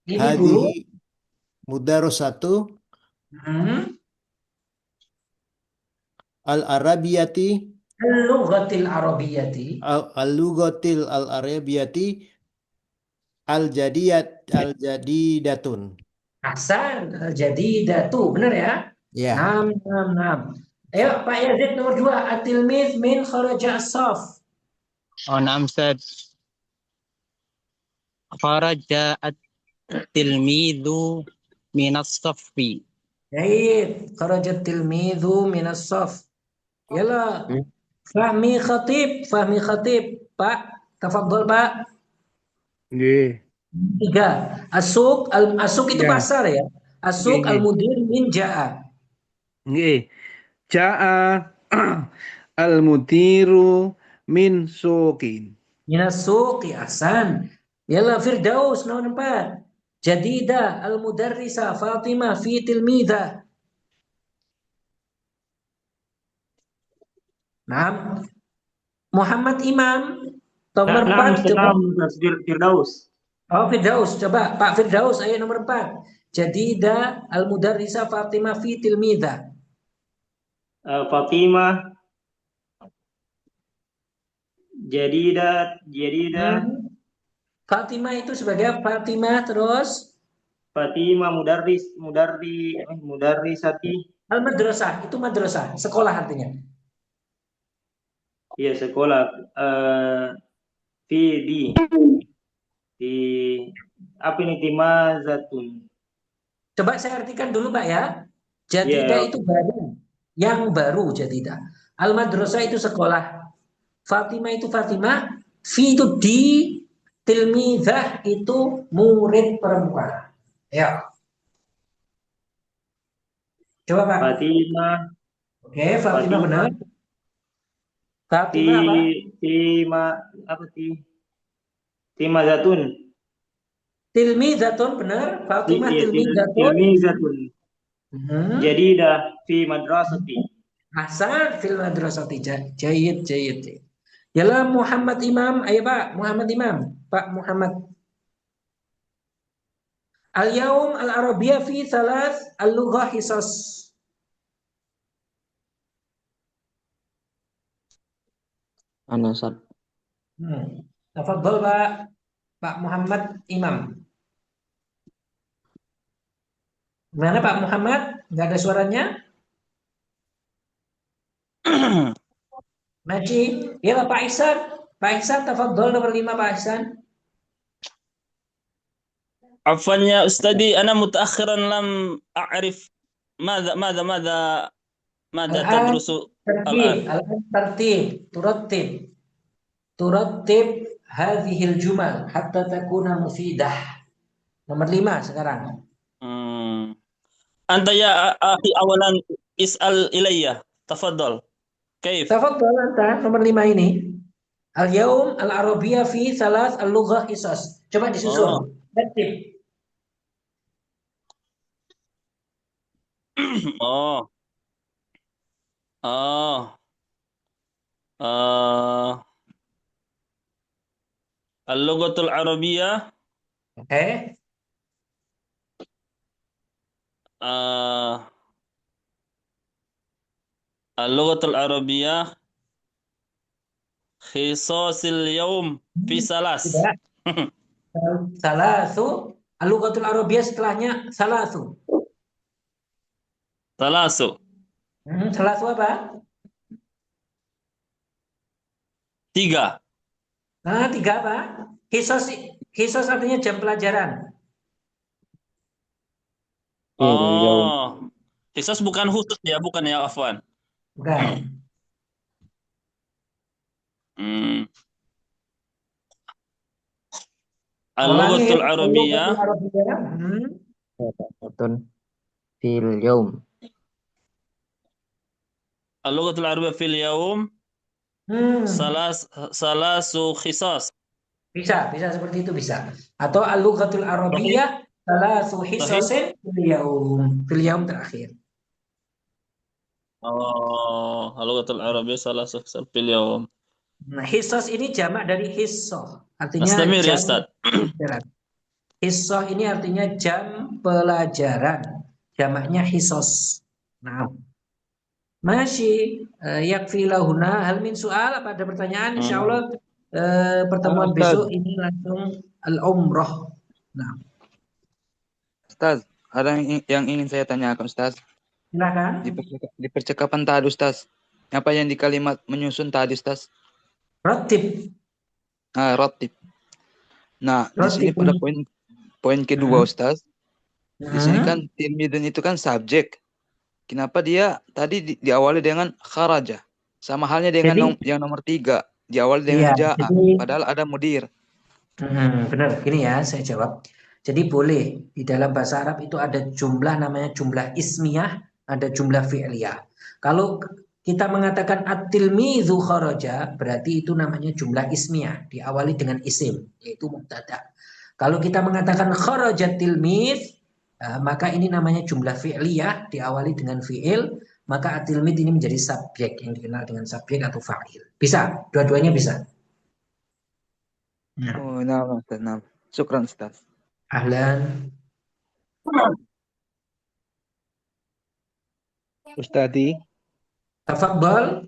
Ini guru. hadhihi mudarrisatu al-arabiyati Al-lughatil arabiyati. al-lughatil al-arabiyati al-jadidatun. Ahsan, al-jadidatu. Benar ya? Ya. Nam. Ayo Pak Yazid nomor 2. At-tilmidz min kharaja as-saf. Oh, naam, Ustaz. Kharaja at-tilmidhu minas saffi. Baik, kharaja at-tilmidhu min as-saf. Yalla. Fahmi khatib. Pak, tafadhol Pak. Nggih. 3. Asuk itu Ya. pasar ya. Asuk Nggih. al-mudir min ja'a. Nggih. Ja'a al-mudiru min suqin. Minas suqi ahsan. Yalla Firdaus nomor 4. Jadida al-mudarrisa Fatimah fi tilmidha. Nah, Muhammad Imam nomor 4 coba. Firdaus. Oh, Firdaus, coba Pak Firdaus ayo nomor 4. Jadida al-mudarrisa Fatimah fi tilmidha. Fatimah jadidah Fatimah itu sebagai Fatimah terus Fatimah mudarrisati. al-madrasah itu madrasah, sekolah artinya. Iya, sekolah. Di apa ini timazatun? Coba saya artikan dulu Pak ya. Jadida Iya. itu baru, yang baru jadida. Al-madrasah itu sekolah. Fatimah itu Fatimah. Fi itu di. Tilmidah itu murid perempuan. Ya, coba Pak. Fatimah. Oke, Fatimah benar. Ti Fatimah apa? Tima apa Timazatun. Tilmidatun benar. Fatimah Iya, tilmidatun. tilmizatun. Jadidah fi madrasati. Hasan fil madrasati. Jayid, jayid. Yalah Muhammad Imam. Ayo Pak, Muhammad Imam. Pak Muhammad. Al-yaum al-arabiyah fi thalath al-lughah hisas. Anasat. Tafadhol Pak Muhammad Imam. Gimana Pak Muhammad? Nggak ada suaranya? Masih? Ya Pak Ihsan. Pak Ihsan, tafadhol nomor 5 Pak Ihsan. عفوا يا أستاذي أنا متأخرا لم أعرف ماذا Al-an تدرس tertib. الآن. Al-an tertib. Turatib hadhil jumal hatta takuna mufidah. Nomor 5 sekarang. أنت يا أخي أولا اسأل إلي تفضل كيف Tafadhol anta nomor 5 ini. Al-yaum al-arabiyah fi thalath al-lughah hisas. Coba disusun. Tertib. Oh اللغة العربية Oke. اللغة العربية خصاص اليوم في ثلاث. Tidak. Salasu. Al-lughatul arabiyah setelahnya salasu. ثلاث. Salasu apa? 3. Nah, 3 apa? Hisos artinya jam pelajaran. Hisos bukan khusus ya, bukan ya, Afwan. Bukan. Al-lughatul arabiyyah fil yaum. Al-lughatul arabiyyah fil yaum salasu khisas. Bisa seperti itu bisa. Atau al-lughatul arabiyyah salasu hisasin fil yaum terakhir. Al-lughatul arabiyyah salasu khisas fil yaum. Nah, hisas ini jamak dari hissoh. Artinya Nastamir ya, jam Ustaz. pelajaran. Hissoh ini artinya jam pelajaran. Jamaknya hisos. Nah, masih yakfi lahuna hal min soal. Apa ada pertanyaan? Insya Allah pertemuan besok ini langsung al-umroh. Nah, Ustaz, ada yang ingin saya tanyakan Ustaz. silakan. Di percakapan tadi Ustaz, apa yang di kalimat menyusun tadi Ustaz? Ratib. Ratib. Nah, di sini pada poin kedua Ustaz. Di sini kan tilmidun itu kan subjek. Kenapa dia tadi diawali dengan kharaja? Sama halnya dengan yang nomor 3, diawali dengan ja'a, padahal ada mudir. Benar, gini ya saya jawab. Jadi boleh di dalam bahasa Arab itu ada jumlah namanya jumlah ismiyah, ada jumlah fi'liyah. Kalau kita mengatakan at-tilmidzu kharaja, berarti itu namanya jumlah ismiyah, diawali dengan isim, yaitu mubtada. Kalau kita mengatakan kharajat tilmidz, maka ini namanya jumlah fi'liyah, diawali dengan fi'il, maka at-tilmidz ini menjadi subjek yang dikenal dengan subjek atau fa'il. Bisa, dua-duanya bisa. Nah. Syukran Ustaz. Ahlan. Ustadi. Tafadhol.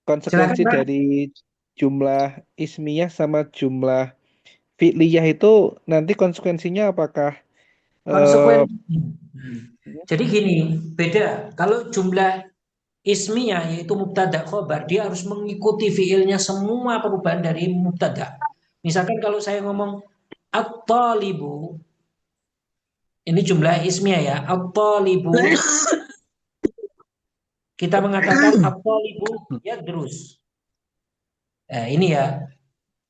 Konsekuensi dari jumlah ismiyah sama jumlah fi'liyah itu nanti konsekuensinya apakah Jadi gini, beda. Kalau jumlah ismiyah yaitu mubtada khobar, dia harus mengikuti fi'ilnya semua perubahan dari mubtada. Misalkan kalau saya ngomong at-talibu. Ini jumlah ismiyah ya. At-talibu. Kita mengatakan at-talibu yadrus. Nah, ini ya.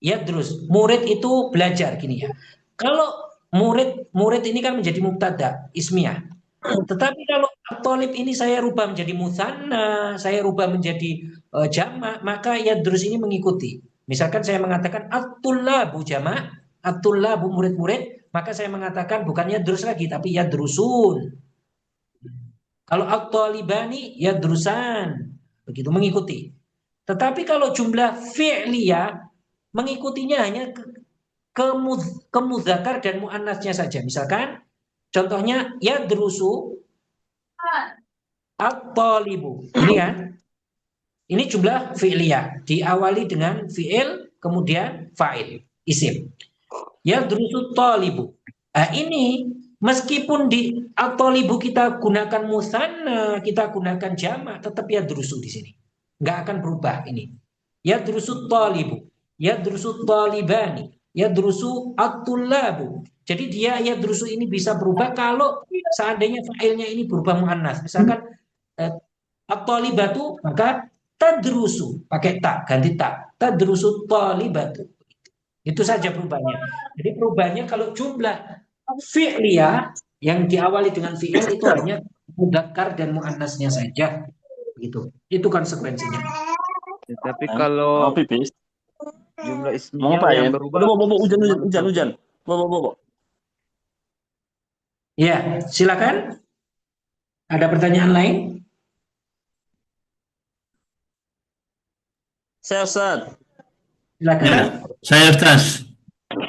Yadrus. Murid itu belajar gini ya. Kalau murid ini kan menjadi mubtada, ismiyah. Tetapi kalau at-talib ini saya rubah menjadi mutsanna, saya rubah menjadi jamak, maka yadrus ini mengikuti. Misalkan saya mengatakan at-tullabu jamak, at-tullabu murid-murid, maka saya mengatakan bukan yadrus lagi tapi yadrusun. Kalau at-talibani yadrusan, begitu mengikuti. Tetapi kalau jumlah fi'liyah mengikutinya hanya ke mudzakar dan muannasnya saja. Misalkan contohnya yadrusu at-talibu. Ini kan? Ini jumlah fi'liyah diawali dengan fi'il kemudian fa'il, isim. Yadrusu talibu. Nah, ini meskipun di at-talibu kita gunakan musanna, kita gunakan jamak, tetap yadrusu di sini. Enggak akan berubah ini. Yadrusu talibu, yadrusu talibani, yadrusu at-tullabu. Jadi dia yadrusu ini bisa berubah kalau seandainya fa'ilnya ini berubah muannas. Misalkan at-talibatu maka tadrusu pakai ta, ganti ta. Tadrusu talibatu. Itu saja perubahannya. Jadi perubahannya kalau jumlah fi'liyah yang diawali dengan fi'il itu hanya mudzakkar dan muannasnya saja. Gitu. Itu konsekuensinya. Tapi kalau Pipis. jumlah Mau ismiyah ngapain? yang berubah. Bobo, hujan. Bobo. Ya, silakan. Ada pertanyaan lain? Saya Ustaz. Silakan. Ya, saya Ustaz.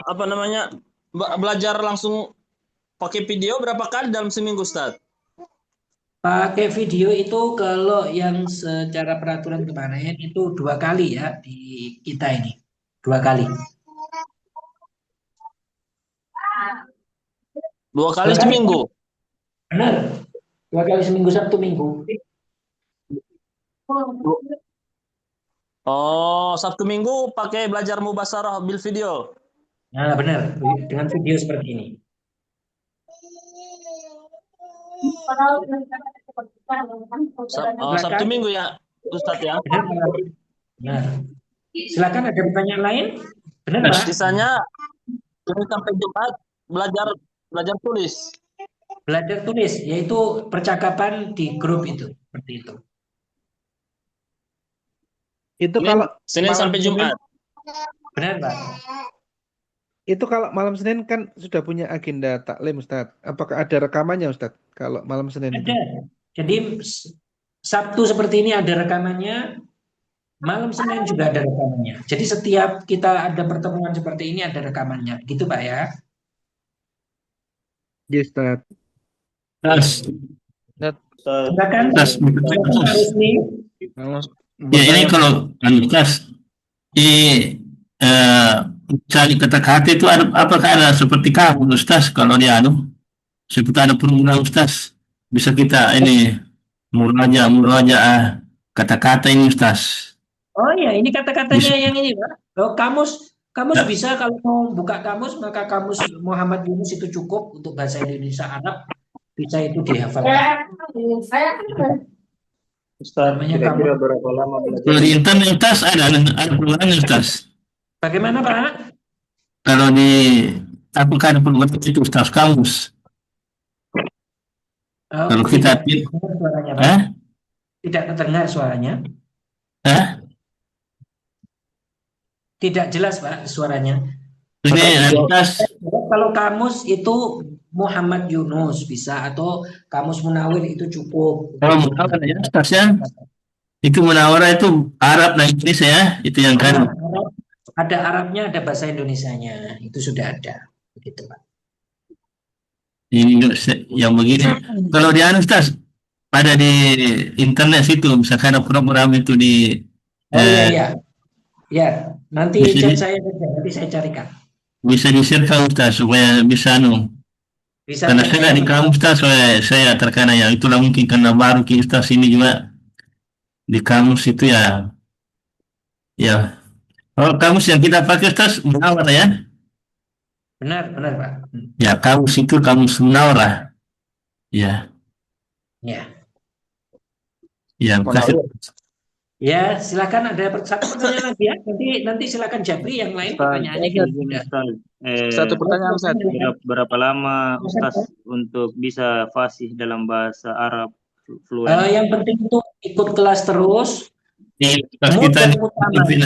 Apa namanya? Belajar langsung pakai video berapa kali dalam seminggu, Ustaz? Pakai video itu kalau yang secara peraturan kemarin itu 2 kali ya di kita ini. 2 kali. 2 kali seminggu. Benar. 2 kali seminggu, Sabtu Minggu. Oh, Sabtu Minggu pakai belajar mubasarah bil video. Nah, benar. Dengan video seperti ini. Sabtu Minggu ya, Ustaz ya. Benar. Nah, silakan ada pertanyaan lain? Benar, Pak? Sisanya Senin sampai Jumat belajar tulis. Belajar tulis, yaitu percakapan di grup itu, seperti itu. Itu kalau Senin sampai Jumat. Benar, Pak? Itu kalau malam Senin kan sudah punya agenda taklim, Ustaz. Apakah ada rekamannya, Ustaz? Kalau malam Senin itu? Ada. Jadi Sabtu seperti ini ada rekamannya, malam Senin juga ada rekamannya. Jadi setiap kita ada pertemuan seperti ini ada rekamannya. Gitu, Pak ya? Yes, Ustaz. Silakan. Ya, ini kalau Ustaz cari kata-kata itu apakah ada seperti kamu Ustaz kalau dia seperti ada program Ustaz bisa kita ini muraja kata-kata ini Ustaz. Oh iya, ini kata-katanya yang ini, Pak. Oh, kamus bisa kalau mau buka kamus maka kamus Muhammad Yunus itu cukup untuk bahasa Indonesia Arab bisa itu dihafalkan. Ustaz, kira-kira berapa lama Kalau di internet Ustaz ada programnya Ustaz. Bagaimana, Pak? Kalau di apakah ada program itu Ustaz kamus? Kalau kita suaranya, Pak. Tidak terdengar suaranya. Tidak jelas, Pak, suaranya. Kalau kamus itu Muhammad Yunus bisa atau kamus Munawir itu cukup. Kalau Munawir ya Ustaz ya. Itu Munawir itu Arab dan Indonesia ya, itu yang kan. Ada Arabnya, ada bahasa Indonesianya, itu sudah ada, begitu Pak. Ini yang begini. Kalau di Ustaz ada di internet situ, misalkan ada program itu di. Ya, nanti saya carikan. Bisa di-share Ustaz supaya bisa Bisa. Karena saya di kampus Ustaz, saya terkena ya itulah mungkin karena baru ke Ustaz ini juga di kamus itu ya. Kalau kamus yang kita pakai Ustaz Munawar ya. Benar, benar, Pak. Ya, kamus itu kamus Munawarah. Ya, Ya. ya, makasih. Ya, silakan ada satu pertanyaan lagi ya. Nanti silakan Jabri yang lain pertanyaannya kita Izin tidak. Ustaz. Satu pertanyaan, Ustaz. Berapa lama Ustaz untuk bisa fasih dalam bahasa Arab fluent? Yang penting itu ikut kelas terus. Kita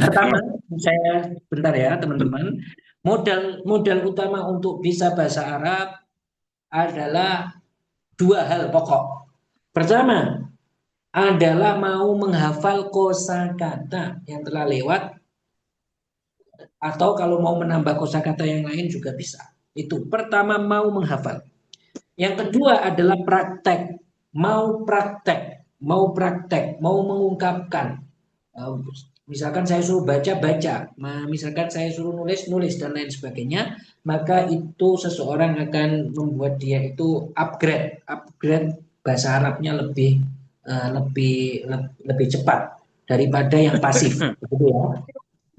Pertama, saya bentar ya teman-teman. Modal utama untuk bisa bahasa Arab adalah dua hal pokok. Pertama adalah mau menghafal kosakata yang telah lewat, atau kalau mau menambah kosakata yang lain juga bisa. Itu pertama, mau menghafal. Yang kedua adalah praktek, mau mengungkapkan. Misalkan saya suruh baca, misalkan saya suruh nulis dan lain sebagainya, maka itu seseorang akan membuat dia itu upgrade bahasa Arabnya lebih cepat daripada yang pasif, begitu ya,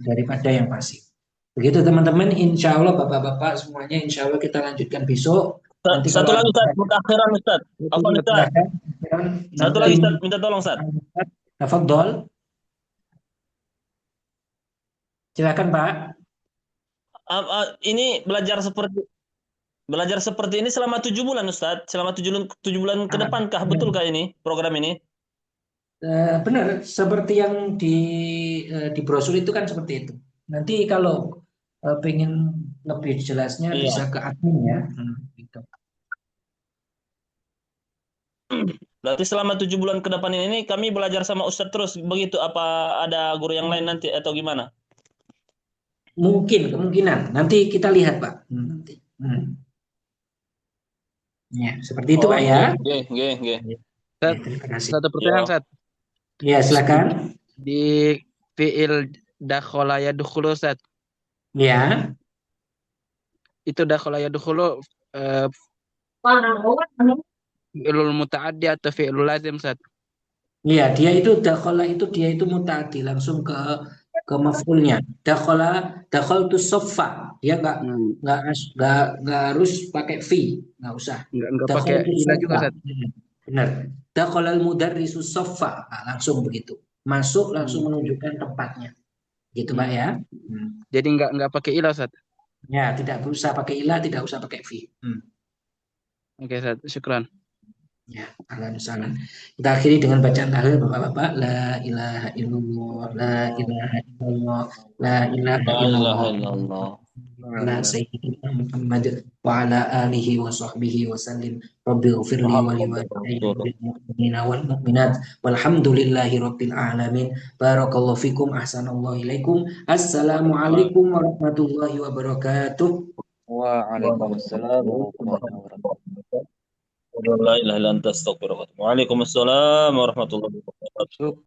daripada yang pasif. Begitu teman-teman, insya Allah bapak-bapak semuanya, insya Allah kita lanjutkan besok. Nanti Satu lagi Ustaz, mutakhiran Ustaz. Apa Ustaz? Satu lagi Ustaz, minta tolong Ustaz. Tafadhol. Silakan Pak. Ini belajar seperti ini selama 7 bulan Ustaz, selama 7 bulan ke depan kah, betulkah ini program ini? Benar, seperti yang di brosur itu kan seperti itu. Nanti kalau pengen lebih jelasnya bisa ke admin ya. Gitu. Berarti selama 7 bulan ke depan ini kami belajar sama Ustadz terus begitu, apa ada guru yang lain nanti atau gimana? Kemungkinan nanti kita lihat Pak. Ya, seperti itu Pak ya. Terima kasih. Satu pertanyaan Ustaz. Ya, silakan. Di fi'il dakhala yadkhulu Ustaz. Ya. Itu dakhala yadkhulu fi'ilul muta'addi atau fi'ilul lazim Ustaz? Iya, dia itu muta'addi langsung ke maf'ulnya. Dakhaltu soffa. Dia nggak harus pakai fi, nggak usah. Nggak pakai ila juga Ustaz. Benar. Dakhalal mudarrisu soffa. Langsung begitu. Masuk langsung menunjukkan tempatnya. Gitu Pak ya. Jadi nggak pakai ila Ustaz. Ya, tidak usah pakai ila, tidak usah pakai fi. Oke Ustaz, syukran. Ya, ahlan. Kita akhiri dengan bacaan tahlil Bapak-bapak. La ilaha illallah, la ilaha illallah, la ilaha illallah. La sayyidina Muhammad wa ala alihi wa sahbihi wa sallim. Rabbi ghfirli wa li walidayya mu'minina wal mu'minat walhamdulillahi rabbil alamin. Barakallahu fikum, ahsanallahu ilaikum. Assalamualaikum warahmatullahi wabarakatuh. Waalaikumsalam warahmatullahi wabarakatuh. La ilaha illa anta astaghfiruka wa atubu ilaik. Waalaikumsalam warahmatullahi wabarakatuh.